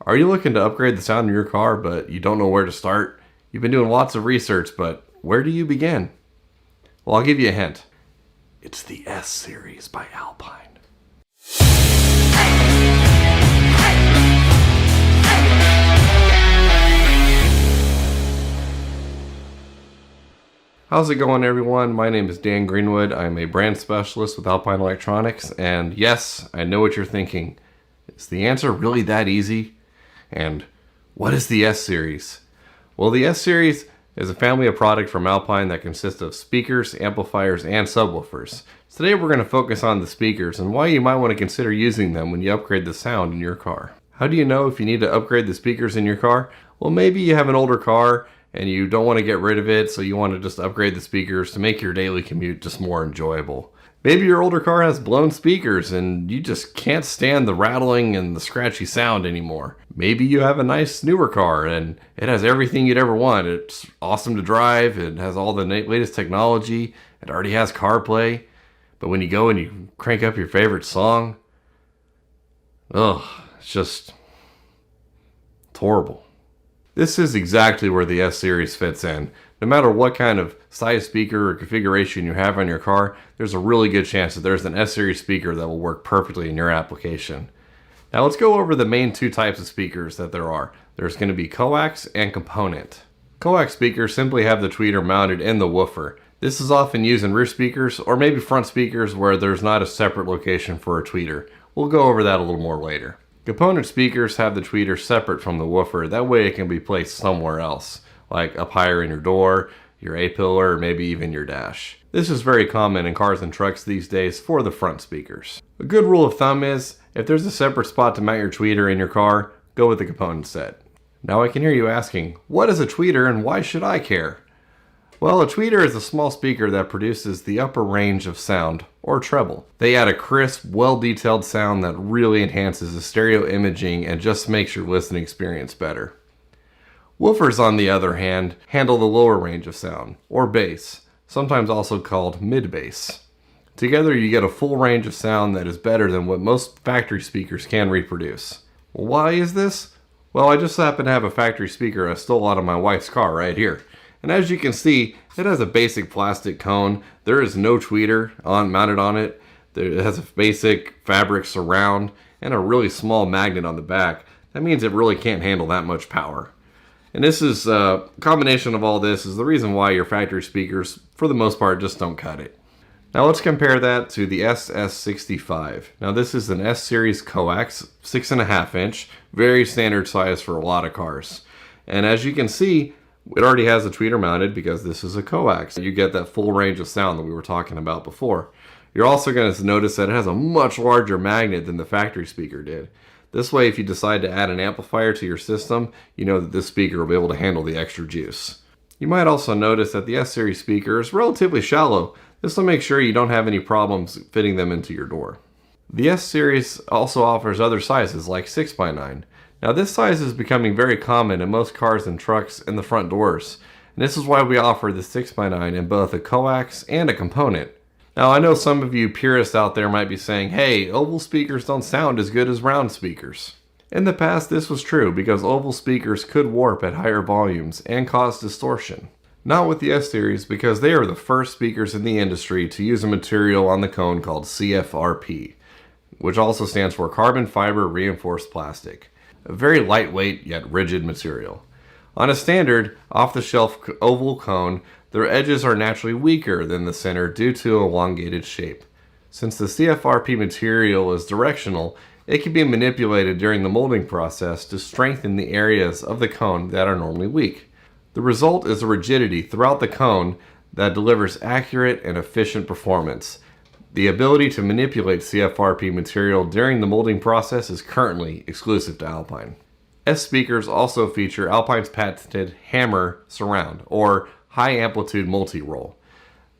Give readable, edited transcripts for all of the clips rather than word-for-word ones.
Are you looking to upgrade the sound in your car, but you don't know where to start? You've been doing lots of research, but where do you begin? Well, I'll give you a hint. It's the S-Series by Alpine. How's it going, everyone? My name is Dan Greenwood. I'm a brand specialist with Alpine Electronics, and yes, I know what you're thinking. Is the answer really that easy? And what is the S-Series? Well, the S-Series is a family of products from Alpine that consists of speakers, amplifiers, and subwoofers. Today we're going to focus on the speakers and why you might want to consider using them when you upgrade the sound in your car. How do you know if you need to upgrade the speakers in your car? Well, maybe you have an older car and you don't want to get rid of it, so you want to just upgrade the speakers to make your daily commute just more enjoyable. Maybe your older car has blown speakers and you just can't stand the rattling and the scratchy sound anymore. Maybe you have a nice newer car and it has everything you'd ever want. It's awesome to drive, it has all the latest technology, it already has CarPlay, but when you go and you crank up your favorite song, it's horrible. This is exactly where the S-Series fits in. No matter what kind of size speaker or configuration you have on your car, there's a really good chance that there's an S-Series speaker that will work perfectly in your application. Now let's go over the main two types of speakers that there are. There's going to be coax and component. Coax speakers simply have the tweeter mounted in the woofer. This is often used in rear speakers or maybe front speakers where there's not a separate location for a tweeter. We'll go over that a little more later. Component speakers have the tweeter separate from the woofer. That way it can be placed somewhere else, like up higher in your door, your A-pillar, or maybe even your dash. This is very common in cars and trucks these days for the front speakers. A good rule of thumb is, if there's a separate spot to mount your tweeter in your car, go with the component set. Now I can hear you asking, what is a tweeter and why should I care? Well, a tweeter is a small speaker that produces the upper range of sound, or treble. They add a crisp, well-detailed sound that really enhances the stereo imaging and just makes your listening experience better. Woofers, on the other hand, handle the lower range of sound, or bass, sometimes also called mid-bass. Together you get a full range of sound that is better than what most factory speakers can reproduce. Well, why is this? Well, I just happen to have a factory speaker I stole out of my wife's car right here. And as you can see, it has a basic plastic cone. There is no tweeter mounted on it. It has a basic fabric surround and a really small magnet on the back. That means it really can't handle that much power. And this is a combination of all this is the reason why your factory speakers, for the most part, just don't cut it. Now let's compare that to the SS65. Now this is an S-Series coax, 6.5 inch, very standard size for a lot of cars. And as you can see, it already has a tweeter mounted because this is a coax. You get that full range of sound that we were talking about before. You're also going to notice that it has a much larger magnet than the factory speaker did. This way, if you decide to add an amplifier to your system, you know that this speaker will be able to handle the extra juice. You might also notice that the S-Series speaker is relatively shallow. This will make sure you don't have any problems fitting them into your door. The S-Series also offers other sizes like 6x9. Now this size is becoming very common in most cars and trucks in the front doors. And this is why we offer the 6x9 in both a coax and a component. Now I know some of you purists out there might be saying, hey, oval speakers don't sound as good as round speakers. In the past this was true because oval speakers could warp at higher volumes and cause distortion. Not with the S-Series because they are the first speakers in the industry to use a material on the cone called C.F.R.P, which also stands for carbon fiber reinforced plastic. A very lightweight yet rigid material. On a standard, off-the-shelf oval cone, their edges are naturally weaker than the center due to an elongated shape. Since the C.F.R.P material is directional, it can be manipulated during the molding process to strengthen the areas of the cone that are normally weak. The result is a rigidity throughout the cone that delivers accurate and efficient performance. The ability to manipulate C.F.R.P material during the molding process is currently exclusive to Alpine. S speakers also feature Alpine's patented H.A.M.R surround, or High Amplitude Multi-Roll.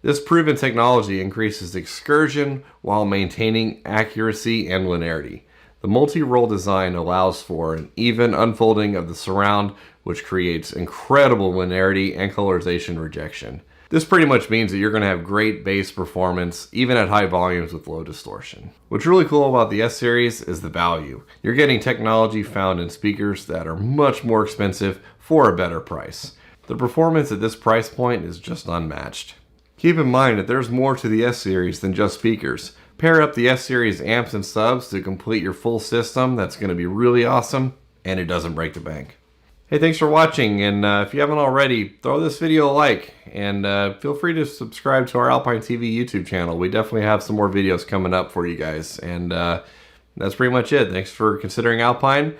This proven technology increases excursion while maintaining accuracy and linearity. The multi-roll design allows for an even unfolding of the surround, which creates incredible linearity and colorization rejection. This pretty much means that you're going to have great bass performance, even at high volumes with low distortion. What's really cool about the S-Series is the value. You're getting technology found in speakers that are much more expensive for a better price. The performance at this price point is just unmatched. Keep in mind that there's more to the S-Series than just speakers. Pair up the S-Series amps and subs to complete your full system. That's going to be really awesome, and it doesn't break the bank. Hey, thanks for watching, and if you haven't already, throw this video a like, and feel free to subscribe to our Alpine TV YouTube channel. We definitely have some more videos coming up for you guys, and that's pretty much it. Thanks for considering Alpine, and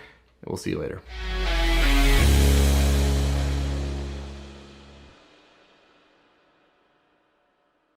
we'll see you later.